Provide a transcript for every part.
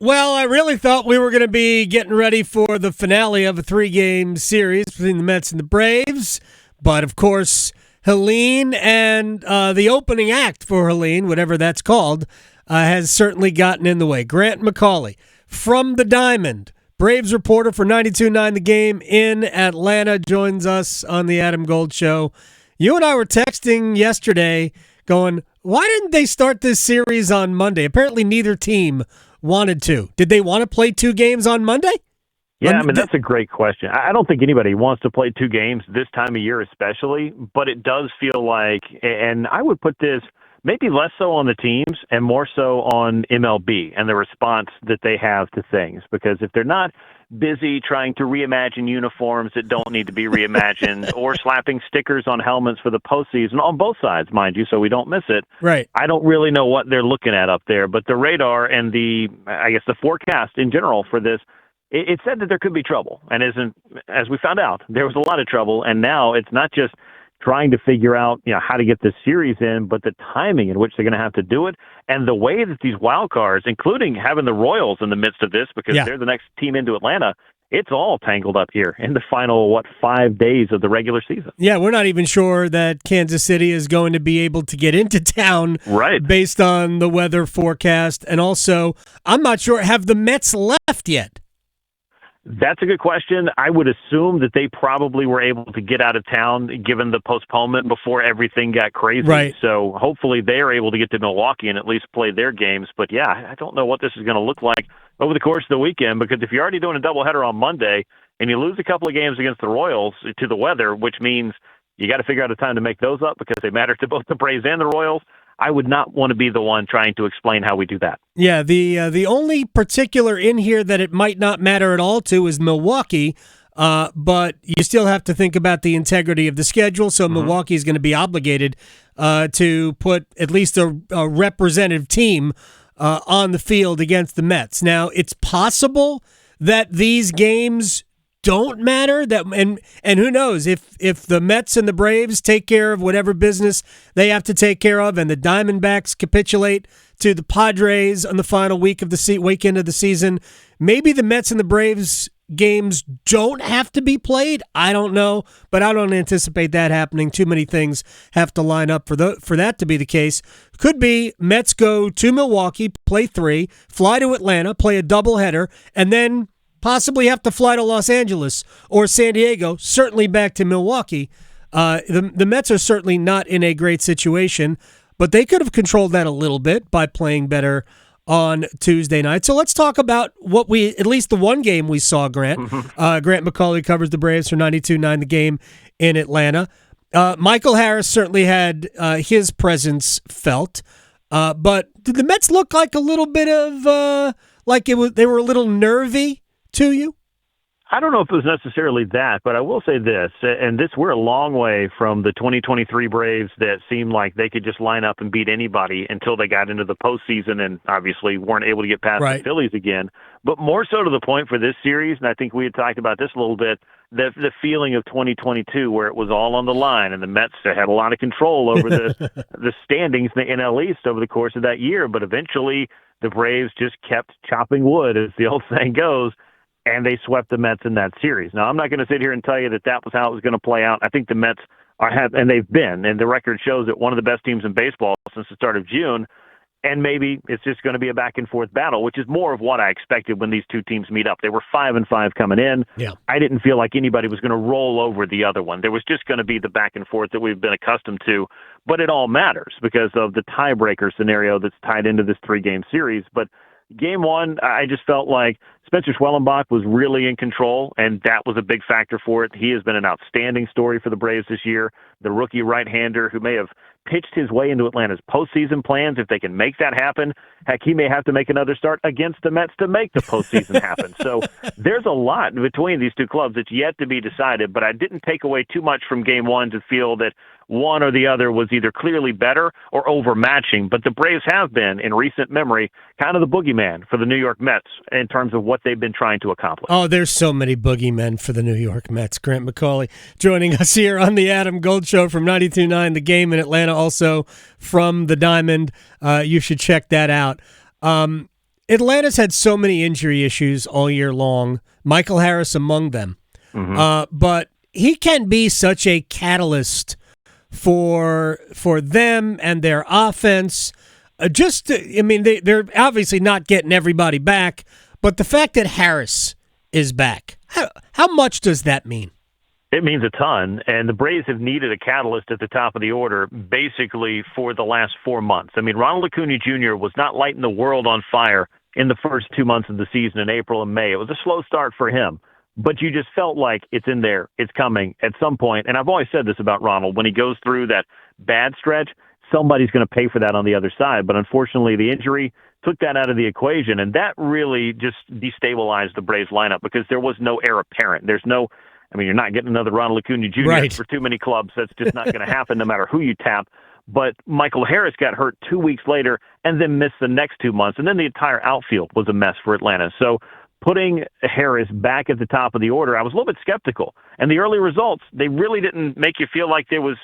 Well, I really thought we were going to be getting ready for the finale of a 3-game series between the Mets and the Braves. But, of course, Helene and the opening act for Helene, whatever that's called, has certainly gotten in the way. Grant McCauley from the Diamond, Braves reporter for 92.9 The Game in Atlanta, joins us on the Adam Gold Show. You and I were texting yesterday going, why didn't they start this series on Monday? Apparently neither team wanted to. Did they want to play 2 games on Monday? Yeah, I mean, that's a great question. I don't think anybody wants to play 2 games this time of year especially, but it does feel like, and I would put this maybe less so on the teams and more so on MLB and the response that they have to things. Because if they're not busy trying to reimagine uniforms that don't need to be reimagined or slapping stickers on helmets for the postseason on both sides, mind you, so we don't miss it. Right. I don't really know what they're looking at up there, but the radar and the forecast in general for this, it said that there could be trouble. And as we found out, there was a lot of trouble. And now it's not just trying to figure out, how to get this series in, but the timing in which they're going to have to do it and the way that these wild cards, including having the Royals in the midst of this because they're the next team into Atlanta, it's all tangled up here in the final, 5 days of the regular season. Yeah, we're not even sure that Kansas City is going to be able to get into town based on the weather forecast. And also, I'm not sure, have the Mets left yet? That's a good question. I would assume that they probably were able to get out of town given the postponement before everything got crazy. Right. So hopefully they are able to get to Milwaukee and at least play their games. But yeah, I don't know what this is going to look like over the course of the weekend, because if you're already doing a doubleheader on Monday and you lose a couple of games against the Royals to the weather, which means you got to figure out a time to make those up because they matter to both the Braves and the Royals, I would not want to be the one trying to explain how we do that. Yeah, the only particular in here that it might not matter at all to is Milwaukee, but you still have to think about the integrity of the schedule, so Milwaukee is going to be obligated to put at least a representative team on the field against the Mets. Now, it's possible that these games don't matter, and who knows if the Mets and the Braves take care of whatever business they have to take care of and the Diamondbacks capitulate to the Padres on the final weekend of the season, maybe the Mets and the Braves games don't have to be played. I don't know, but I don't anticipate that happening. Too many things have to line up for that to be the case. Could be Mets go to Milwaukee, play 3, fly to Atlanta, play a doubleheader, and then possibly have to fly to Los Angeles or San Diego, certainly back to Milwaukee. The Mets are certainly not in a great situation, but they could have controlled that a little bit by playing better on Tuesday night. So let's talk about at least the one game we saw, Grant. Grant McCauley covers the Braves for 92.9 The Game in Atlanta. Michael Harris certainly had his presence felt, but did the Mets look like a little bit of they were a little nervy to you? I don't know if it was necessarily that, but I will say this, and we're a long way from the 2023 Braves that seemed like they could just line up and beat anybody until they got into the postseason and obviously weren't able to get past the Phillies again. But more so to the point for this series, and I think we had talked about this a little bit, the feeling of 2022 where it was all on the line and the Mets had a lot of control over the standings in the NL East over the course of that year. But eventually the Braves just kept chopping wood, as the old saying goes, and they swept the Mets in that series. Now, I'm not going to sit here and tell you that was how it was going to play out. I think the Mets and they've been, and the record shows it, one of the best teams in baseball since the start of June. And maybe it's just going to be a back-and-forth battle, which is more of what I expected when these two teams meet up. They were 5-5 coming in. Yeah. I didn't feel like anybody was going to roll over the other one. There was just going to be the back-and-forth that we've been accustomed to. But it all matters because of the tiebreaker scenario that's tied into this 3-game series. But Game 1, I just felt like Spencer Schwellenbach was really in control, and that was a big factor for it. He has been an outstanding story for the Braves this year. The rookie right-hander who may have pitched his way into Atlanta's postseason plans. If they can make that happen, heck, he may have to make another start against the Mets to make the postseason happen. So there's a lot between these two clubs that's yet to be decided, but I didn't take away too much from Game 1 to feel that one or the other was either clearly better or overmatching. But the Braves have been, in recent memory, kind of the boogeyman for the New York Mets in terms of what they've been trying to accomplish. Oh, there's so many boogeymen for the New York Mets. Grant McCauley joining us here on the Adam Gold Show from 92.9 The Game in Atlanta, also from the Diamond. You should check that out. Atlanta's had so many injury issues all year long, Michael Harris among them. But he can be such a catalyst for them and their offense. They're obviously not getting everybody back, but the fact that Harris is back, how much does that mean? It means a ton, and the Braves have needed a catalyst at the top of the order basically for the last 4 months. I mean, Ronald Acuna Jr. was not lighting the world on fire in the first 2 months of the season in April and May. It was a slow start for him, but you just felt like it's in there, it's coming at some point. And I've always said this about Ronald. When he goes through that bad stretch, somebody's going to pay for that on the other side. But unfortunately, the injury took that out of the equation, and that really just destabilized the Braves lineup because there was no heir apparent. You're not getting another Ronald Acuna Jr. Right. For too many clubs. That's just not going to happen no matter who you tap. But Michael Harris got hurt 2 weeks later and then missed the next 2 months. And then the entire outfield was a mess for Atlanta. So putting Harris back at the top of the order, I was a little bit skeptical. And the early results, they really didn't make you feel like there was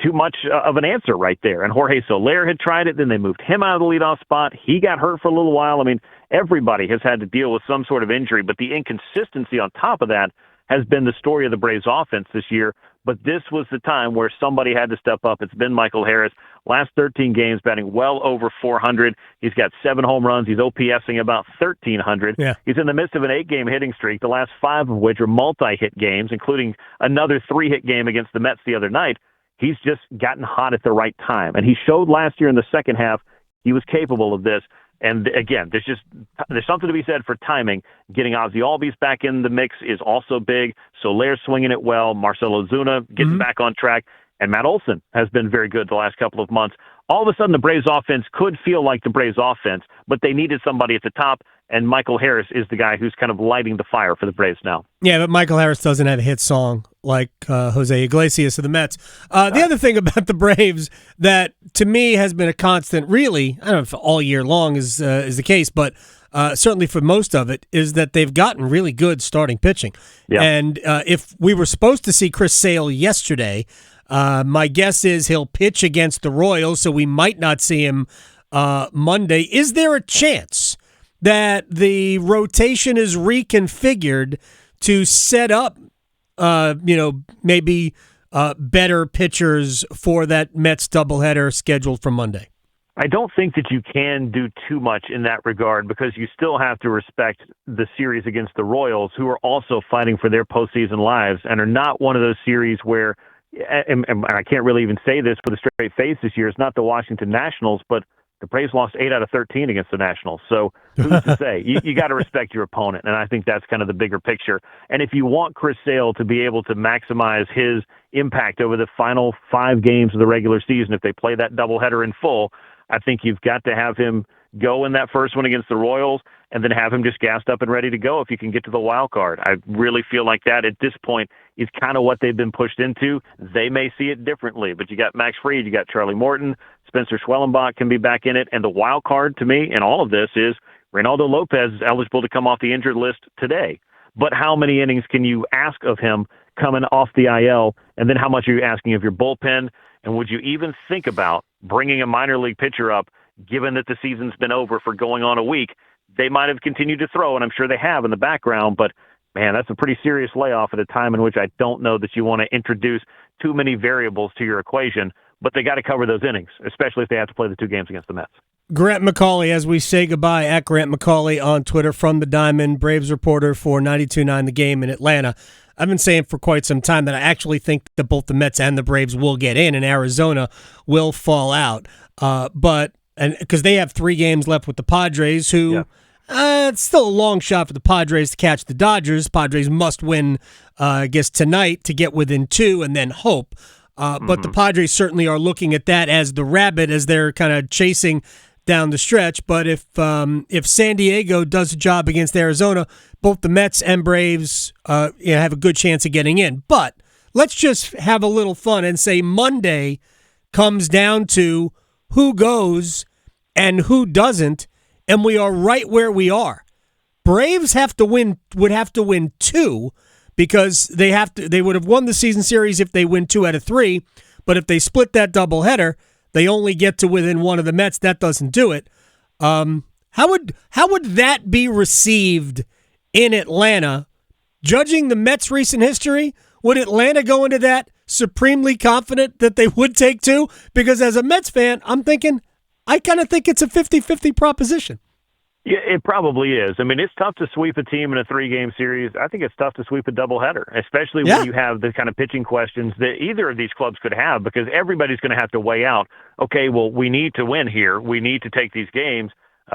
too much of an answer right there. And Jorge Soler had tried it. Then they moved him out of the leadoff spot. He got hurt for a little while. I mean, everybody has had to deal with some sort of injury. But the inconsistency on top of that has been the story of the Braves offense this year. But this was the time where somebody had to step up. It's been Michael Harris. Last 13 games, batting well over 400. He's got 7 home runs. He's OPSing about 1,300. Yeah. He's in the midst of an 8-game hitting streak, the last 5 of which are multi-hit games, including another 3-hit game against the Mets the other night. He's just gotten hot at the right time. And he showed last year in the second half he was capable of this. And again, there's something to be said for timing. Getting Ozzy Albies back in the mix is also big. Soler's swinging it well. Marcelo Zuna getting back on track. And Matt Olson has been very good the last couple of months. All of a sudden, the Braves offense could feel like the Braves offense, but they needed somebody at the top, and Michael Harris is the guy who's kind of lighting the fire for the Braves now. Yeah, but Michael Harris doesn't have a hit song like Jose Iglesias of the Mets. The other thing about the Braves that, to me, has been a constant, really, I don't know if all year long is the case, but certainly for most of it, is that they've gotten really good starting pitching. Yeah. And if we were supposed to see Chris Sale yesterday, my guess is he'll pitch against the Royals, so we might not see him Monday. Is there a chance that the rotation is reconfigured to set up, maybe better pitchers for that Mets doubleheader scheduled for Monday? I don't think that you can do too much in that regard because you still have to respect the series against the Royals, who are also fighting for their postseason lives and are not one of those series where, and I can't really even say this with a straight face this year, it's not the Washington Nationals, but the Braves lost 8 out of 13 against the Nationals. So who's to say? You got to respect your opponent, and I think that's kind of the bigger picture. And if you want Chris Sale to be able to maximize his impact over the final 5 games of the regular season, if they play that doubleheader in full, I think you've got to have him go in that first one against the Royals and then have him just gassed up and ready to go if you can get to the wild card. I really feel like that at this point is kind of what they've been pushed into. They may see it differently, but you got Max Fried, you got Charlie Morton, Spencer Schwellenbach can be back in it, and the wild card to me in all of this is Reynaldo Lopez is eligible to come off the injured list today. But how many innings can you ask of him coming off the IL, and then how much are you asking of your bullpen? And would you even think about bringing a minor league pitcher up, given that the season's been over for going on a week? They might have continued to throw, and I'm sure they have in the background, but, man, that's a pretty serious layoff at a time in which I don't know that you want to introduce too many variables to your equation, but they got to cover those innings, especially if they have to play the 2 games against the Mets. Grant McCauley, as we say goodbye, at Grant McCauley on Twitter from the Diamond, Braves reporter for 92.9 The Game in Atlanta. I've been saying for quite some time that I actually think that both the Mets and the Braves will get in and Arizona will fall out. But because they have 3 games left with the Padres, who it's still a long shot for the Padres to catch the Dodgers. Padres must win, I guess, tonight to get within 2 and then hope. But the Padres certainly are looking at that as the rabbit as they're kind of chasing down the stretch. But if San Diego does a job against Arizona, both the Mets and Braves have a good chance of getting in. But let's just have a little fun and say Monday comes down to who goes and who doesn't, and we are right where we are. Braves would have to win 2 because they would have won the season series if they win 2 out of 3. But if they split that doubleheader, they only get to within 1 of the Mets. That doesn't do it. How would that be received in Atlanta? Judging the Mets' recent history, would Atlanta go into that supremely confident that they would take two? Because as a Mets fan, I'm thinking, I kind of think it's a 50-50 proposition. Yeah, it probably is. I mean, it's tough to sweep a team in a 3-game series. I think it's tough to sweep a doubleheader, especially when you have the kind of pitching questions that either of these clubs could have, because everybody's going to have to weigh out, okay, well, we need to win here. We need to take these games.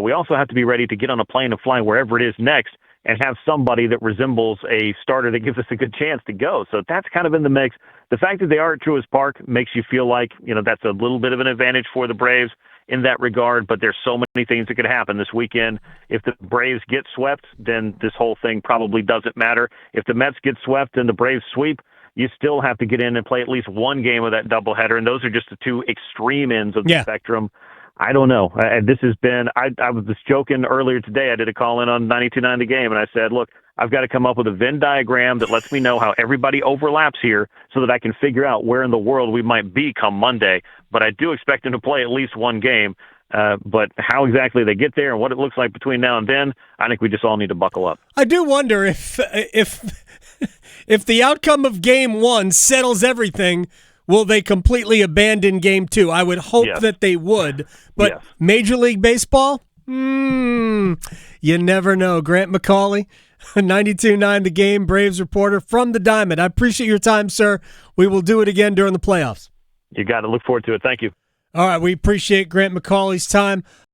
We also have to be ready to get on a plane and fly wherever it is next and have somebody that resembles a starter that gives us a good chance to go. So that's kind of in the mix. The fact that they are at Truist Park makes you feel like, that's a little bit of an advantage for the Braves in that regard, but there's so many things that could happen this weekend. If the Braves get swept, then this whole thing probably doesn't matter. If the Mets get swept and the Braves sweep, you still have to get in and play at least one game of that doubleheader, and those are just the two extreme ends of the spectrum. I don't know. This has been, I was just joking earlier today. I did a call in on 92.9 The Game, and I said, look, I've got to come up with a Venn diagram that lets me know how everybody overlaps here so that I can figure out where in the world we might be come Monday. But I do expect them to play at least one game. But how exactly they get there and what it looks like between now and then, I think we just all need to buckle up. I do wonder if the outcome of Game 1 settles everything, will they completely abandon Game 2? I would hope that they would. But Major League Baseball? You never know. Grant McCauley, 92.9 The Game, Braves reporter from the Diamond. I appreciate your time, sir. We will do it again during the playoffs. You got to look forward to it. Thank you. All right, we appreciate Grant McCauley's time.